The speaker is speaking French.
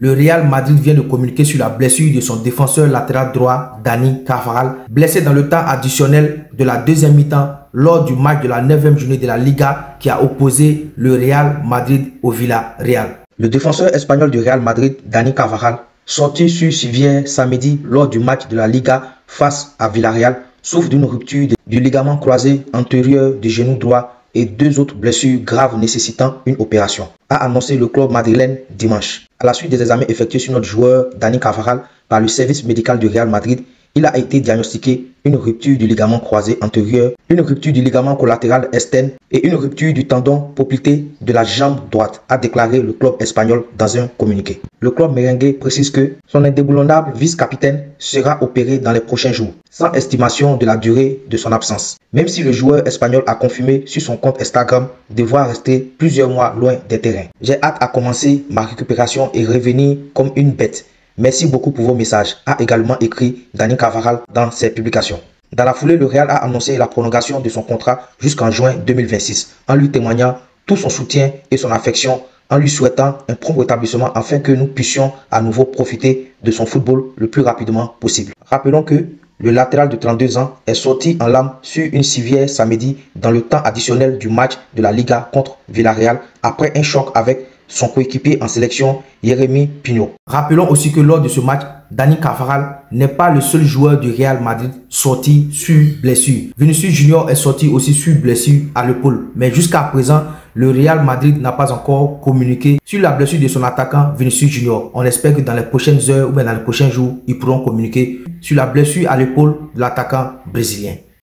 Le Real Madrid vient de communiquer sur la blessure de son défenseur latéral droit, Dani Carvajal, blessé dans le temps additionnel de la deuxième mi-temps lors du match de la 9e journée de la Liga qui a opposé le Real Madrid au Villarreal. Le défenseur espagnol du Real Madrid, Dani Carvajal, sorti sur civière samedi lors du match de la Liga face à Villarreal, souffre d'une rupture du ligament croisé antérieur du genou droit et 2 autres blessures graves nécessitant une opération, a annoncé le club madrilène dimanche. À la suite des examens effectués sur notre joueur Dani Carvajal par le service médical du Real Madrid, il a été diagnostiqué une rupture du ligament croisé antérieur, une rupture du ligament collatéral externe et une rupture du tendon poplité de la jambe droite, a déclaré le club espagnol dans un communiqué. Le club merengue précise que son indéboulonnable vice-capitaine sera opéré dans les prochains jours, sans estimation de la durée de son absence. Même si le joueur espagnol a confirmé sur son compte Instagram devoir rester plusieurs mois loin des terrains. J'ai hâte à commencer ma récupération et revenir comme une bête. Merci beaucoup pour vos messages, a également écrit Dani Carvajal dans ses publications. Dans la foulée, le Real a annoncé la prolongation de son contrat jusqu'en juin 2026, en lui témoignant tout son soutien et son affection, en lui souhaitant un prompt rétablissement afin que nous puissions à nouveau profiter de son football le plus rapidement possible. Rappelons que le latéral de 32 ans est sorti en larmes sur une civière samedi dans le temps additionnel du match de la Liga contre Villarreal après un choc avec son coéquipier en sélection, Jérémy Pino. Rappelons aussi que lors de ce match, Dani Carvajal n'est pas le seul joueur du Real Madrid sorti sur blessure. Vinicius Junior est sorti aussi sur blessure à l'épaule. Mais jusqu'à présent, le Real Madrid n'a pas encore communiqué sur la blessure de son attaquant Vinicius Junior. On espère que dans les prochaines heures ou bien dans les prochains jours, ils pourront communiquer sur la blessure à l'épaule de l'attaquant brésilien.